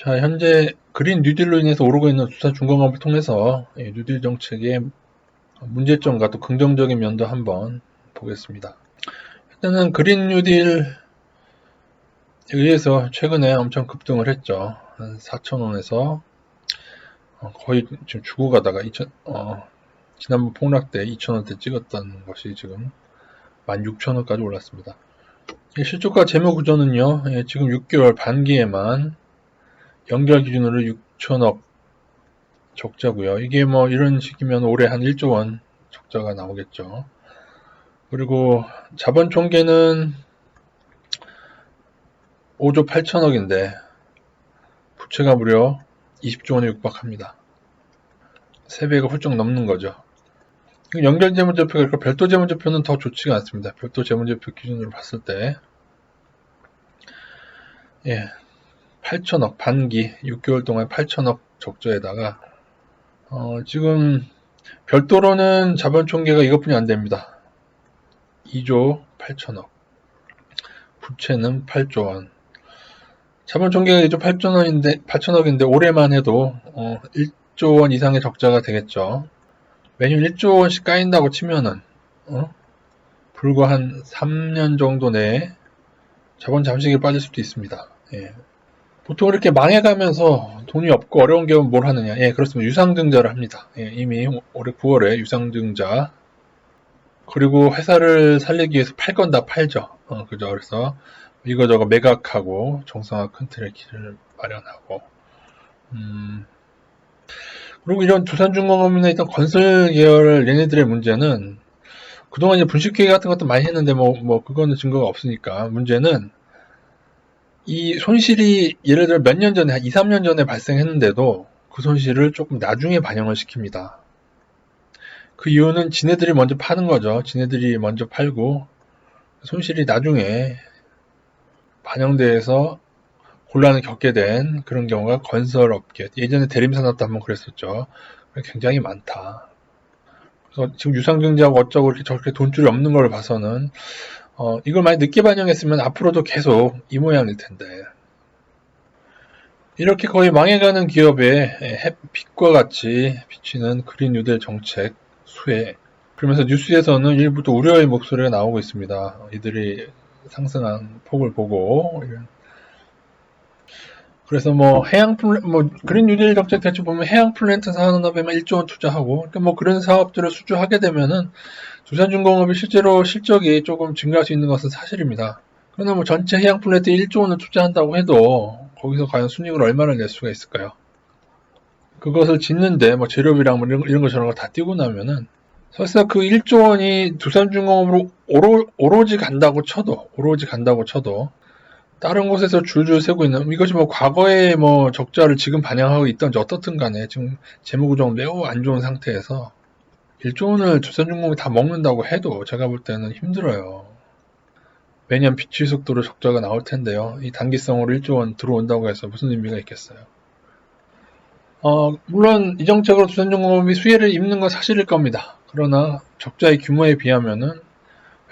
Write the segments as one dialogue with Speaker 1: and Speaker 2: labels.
Speaker 1: 자, 현재 그린 뉴딜로 인해서 오르고 있는 두산중공업을 통해서 뉴딜 정책의 문제점과 또 긍정적인 면도 한번 보겠습니다. 일단은 그린 뉴딜에 의해서 최근에 엄청 급등을 했죠. 한 4,000원에서 거의 지금 주고 가다가 지난번 폭락 때 2,000원대 찍었던 것이 지금 16,000원까지 올랐습니다. 실적과 재무 구조는요, 지금 6개월 반기에만 연결 기준으로 6천억 적자고요. 이게 뭐 이런 식이면 올해 한 1조 원 적자가 나오겠죠. 그리고 자본 총계는 5조 8천억인데 부채가 무려 20조 원에 육박합니다. 3배가 훌쩍 넘는 거죠. 연결 재무제표가 그러니까 별도 재무제표는 더 좋지가 않습니다. 별도 재무제표 기준으로 봤을 때 8천억 반기 6개월 동안 8천억 적자에다가 지금 별도로는 자본 총계가 이것뿐이 안 됩니다. 2조 8천억 부채는 8조 원. 자본 총계가 2조 8천억인데 올해만 해도 1조 원 이상의 적자가 되겠죠. 매년 1조 원씩 까인다고 치면은 불과 한 3년 정도 내에 자본 잠식에 빠질 수도 있습니다. 보통 이렇게 망해가면서 돈이 없고 어려운 기업은 뭘 하느냐? 그렇습니다. 유상증자를 합니다. 이미 올해 9월에 유상증자 그리고 회사를 살리기 위해서 팔 건 다 팔죠. 그죠? 그래서 이거저거 매각하고 정상화 컨트랙을 마련하고 그리고 이런 두산중공업이나 일단 건설 계열 얘네들의 문제는 그동안 이제 분식회계 같은 것도 많이 했는데 뭐 그거는 증거가 없으니까 문제는 이 손실이 예를 들어 몇 년 전에 한 2, 3년 전에 발생했는데도 그 손실을 조금 나중에 반영을 시킵니다. 그 이유는 지네들이 먼저 파는 거죠. 지네들이 먼저 팔고 손실이 나중에 반영돼서 곤란을 겪게 된 그런 경우가 건설업계, 예전에 대림산업도 한번 그랬었죠. 굉장히 많다. 그래서 지금 유상증자하고 어쩌고 이렇게 저렇게 돈줄이 없는 걸 봐서는 이걸 많이 늦게 반영했으면 앞으로도 계속 이 모양일 텐데 이렇게 거의 망해가는 기업에 햇빛과 같이 비치는 그린 뉴딜 정책 수혜. 그러면서 뉴스에서는 일부 또 우려의 목소리가 나오고 있습니다. 이들이 상승한 폭을 보고 그래서 그린 뉴딜 정책 대충 보면 해양 플랜트 산업에만 1조 원 투자하고 그러니까 뭐 그런 사업들을 수주하게 되면은 두산중공업이 실제로 실적이 조금 증가할 수 있는 것은 사실입니다. 그러나 뭐 전체 해양 플랜트에 1조 원을 투자한다고 해도 거기서 과연 순이익을 얼마나 낼 수가 있을까요? 그것을 짓는데 뭐 재료비랑 뭐 이런 거 저런 거 다 띄고 나면은 설사 그 1조 원이 두산중공업으로 오로지 간다고 쳐도 다른 곳에서 줄줄 세고 있는 이것이 뭐 과거의 뭐 적자를 지금 반영하고 있던지 어떻든 간에 지금 재무구조는 매우 안 좋은 상태에서 1조 원을 두산중공업이 다 먹는다고 해도 제가 볼 때는 힘들어요. 매년 비추 속도로 적자가 나올 텐데요. 이 단기성으로 1조 원 들어온다고 해서 무슨 의미가 있겠어요. 물론 이 정책으로 두산중공업이 수혜를 입는 건 사실일 겁니다. 그러나 적자의 규모에 비하면은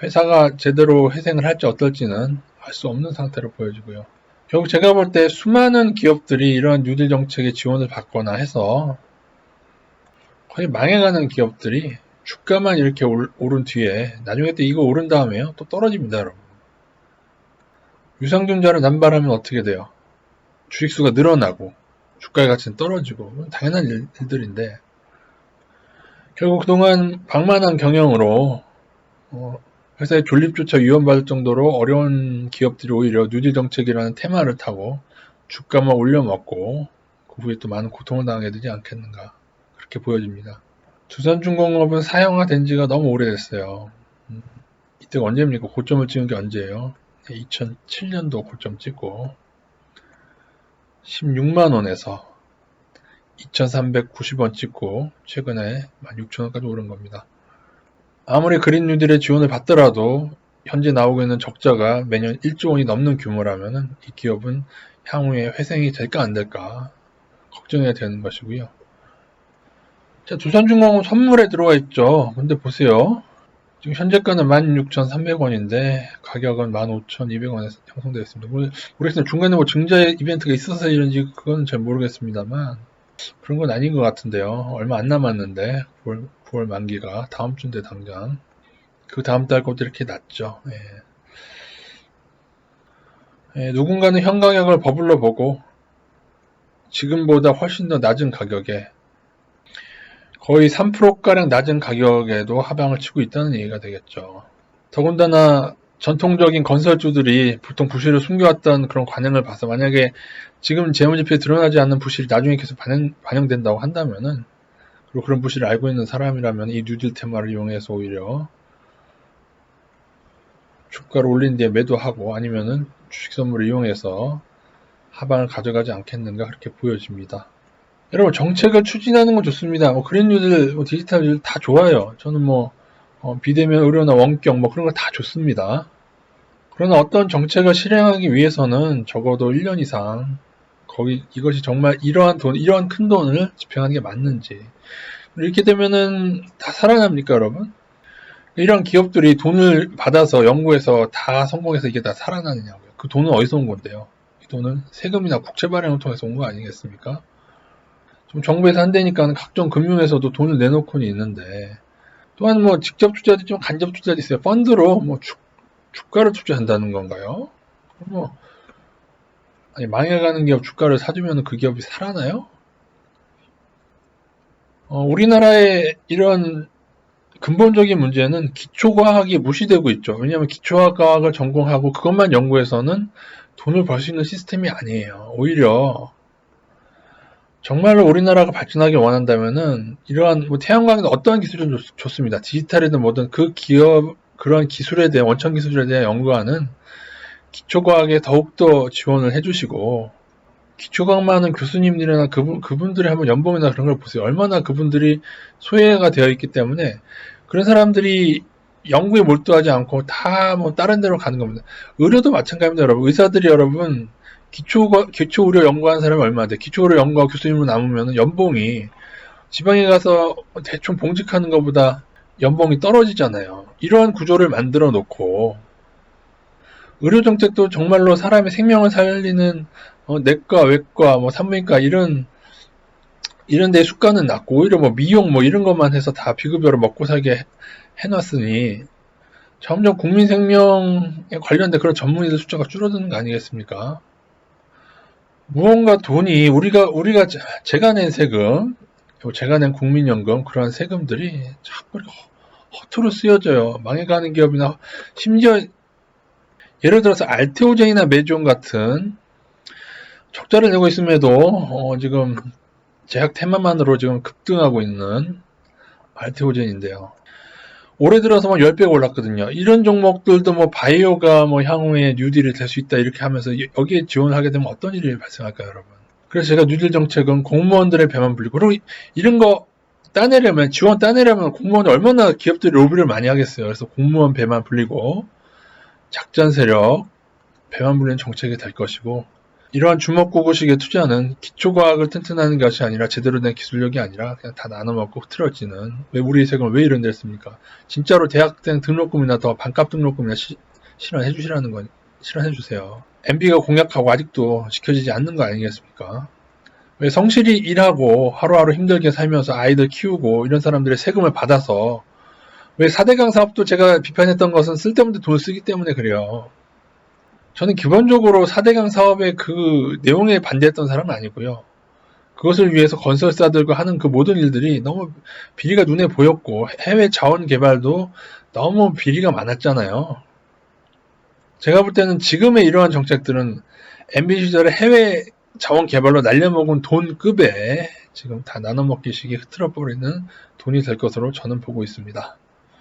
Speaker 1: 회사가 제대로 회생을 할지 어떨지는 알 수 없는 상태로 보여지고요. 결국 제가 볼 때 수많은 기업들이 이러한 뉴딜 정책의 지원을 받거나 해서 거의 망해가는 기업들이 주가만 이렇게 오른 뒤에 나중에 또 이거 오른 다음에요 또 떨어집니다, 여러분. 유상증자를 남발하면 어떻게 돼요? 주식수가 늘어나고 주가의 가치는 떨어지고 당연한 일들인데 결국 그동안 방만한 경영으로 회사의 존립조차 위험받을 정도로 어려운 기업들이 오히려 뉴딜 정책이라는 테마를 타고 주가만 올려먹고 그 후에 또 많은 고통을 당하게 되지 않겠는가 그렇게 보여집니다. 두산중공업은 사형화된 지가 너무 오래됐어요. 이때가 언제입니까? 고점을 찍은 게 언제예요? 2007년도 고점 찍고 16만원에서 2390원 찍고 최근에 16,000원까지 오른 겁니다. 아무리 그린 뉴딜의 지원을 받더라도 현재 나오고 있는 적자가 매년 1조 원이 넘는 규모라면 이 기업은 향후에 회생이 될까 안 될까 걱정해야 되는 것이고요. 자, 두산중공업 선물에 들어와 있죠. 근데 보세요. 지금 현재가는 16,300원인데 가격은 15,200원에 형성되어 있습니다. 모르겠습니다. 중간에 뭐 증자 이벤트가 있어서 이런지 그건 잘 모르겠습니다만 그런 건 아닌 것 같은데요. 얼마 안 남았는데 9월 만기가 다음 주인데 당장 그 다음 달 것도 이렇게 낮죠. 누군가는 현 가격을 버블로 보고 지금보다 훨씬 더 낮은 가격에 거의 3%가량 낮은 가격에도 하방을 치고 있다는 얘기가 되겠죠. 더군다나 전통적인 건설주들이 보통 부실을 숨겨왔던 그런 관행을 봐서 만약에 지금 재무지표에 드러나지 않는 부실이 나중에 계속 반영된다고 한다면은 그리고 그런 부실을 알고 있는 사람이라면 이 뉴딜 테마를 이용해서 오히려 주가를 올린 뒤에 매도하고 아니면은 주식 선물을 이용해서 하방을 가져가지 않겠는가 그렇게 보여집니다. 여러분 정책을 추진하는 건 좋습니다. 뭐 그린 뉴딜, 뭐 디지털 뉴딜 다 좋아요. 저는 뭐 비대면 의료나 원격 뭐 그런 거 다 좋습니다. 그러나 어떤 정책을 실행하기 위해서는 적어도 1년 이상 이것이 정말 이러한 큰 돈을 집행하는 게 맞는지 이렇게 되면은 다 살아납니까 여러분? 이런 기업들이 돈을 받아서 연구해서 다 성공해서 이게 다 살아나느냐고요. 그 돈은 어디서 온 건데요? 이 돈은 세금이나 국채 발행을 통해서 온 거 아니겠습니까? 좀 정부에서 한다니까 각종 금융에서도 돈을 내놓고는 있는데 또한 뭐 직접 투자도 있지만 간접 투자도 있어요. 펀드로 뭐 주가를 투자한다는 건가요? 뭐 아니 망해가는 기업 주가를 사주면 그 기업이 살아나요? 우리나라의 이런 근본적인 문제는 기초과학이 무시되고 있죠. 왜냐하면 기초과학을 전공하고 그것만 연구해서는 돈을 벌 수 있는 시스템이 아니에요. 오히려 정말로 우리나라가 발전하길 원한다면은 이러한 뭐 태양광에도 어떠한 기술은 좋습니다. 디지털이든 뭐든 그 기업 그런 기술에 대한 원천 기술에 대한 연구하는 기초과학에 더욱더 지원을 해주시고 기초과학만 하는 교수님들이나 그분들이 한번 연봉이나 그런 걸 보세요. 얼마나 그분들이 소외가 되어 있기 때문에 그런 사람들이 연구에 몰두하지 않고 다 뭐 다른 데로 가는 겁니다. 의료도 마찬가지입니다, 여러분. 의사들이 여러분 기초 의료 연구하는 사람이 얼마인데 기초 의료 연구하고 교수님으로 남으면 연봉이 지방에 가서 대충 봉직하는 것보다 연봉이 떨어지잖아요. 이러한 구조를 만들어 놓고 의료 정책도 정말로 사람의 생명을 살리는 내과, 외과, 뭐 산부인과 이런 데 수가는 낮고 오히려 뭐 미용 뭐 이런 것만 해서 다 비급여로 먹고 살게 해놨으니 점점 국민 생명에 관련된 그런 전문의들 숫자가 줄어드는 거 아니겠습니까? 무언가 돈이 우리가 제가 낸 세금, 제가 낸 국민연금 그러한 세금들이 자꾸 허투루 쓰여져요. 망해가는 기업이나 심지어 예를 들어서 알테오젠이나 메지온 같은 적자를 내고 있음에도 지금 제약 테마만으로 지금 급등하고 있는 알테오젠인데요. 올해 들어서 뭐 10배가 올랐거든요. 이런 종목들도 뭐 바이오가 뭐 향후에 뉴딜이 될 수 있다 이렇게 하면서 여기에 지원을 하게 되면 어떤 일이 발생할까요, 여러분? 그래서 제가 뉴딜 정책은 공무원들의 배만 불리고 그리고 이런 거 지원 따내려면 공무원이 얼마나 기업들이 로비를 많이 하겠어요. 그래서 공무원 배만 불리고 작전 세력 배만 불리는 정책이 될 것이고 이러한 주먹구구식의 투자는 기초과학을 튼튼하는 것이 아니라 제대로 된 기술력이 아니라 그냥 다 나눠먹고 흐트러지는 왜 우리 세금을 왜 이런 데 했습니까? 진짜로 대학생 등록금이나 더 반값 등록금이나 실현해 주시라는 건 실현해 주세요. MB가 공약하고 아직도 지켜지지 않는 거 아니겠습니까? 왜 성실히 일하고 하루하루 힘들게 살면서 아이들 키우고 이런 사람들의 세금을 받아서 왜 4대강 사업도 제가 비판했던 것은 쓸데없는 돈을 쓰기 때문에 그래요. 저는 기본적으로 4대강 사업의 그 내용에 반대했던 사람은 아니고요. 그것을 위해서 건설사들과 하는 그 모든 일들이 너무 비리가 눈에 보였고 해외 자원 개발도 너무 비리가 많았잖아요. 제가 볼 때는 지금의 이러한 정책들은 MB 시절에 해외 자원 개발로 날려먹은 돈급에 지금 다 나눠먹기식이 흐트러버리는 돈이 될 것으로 저는 보고 있습니다.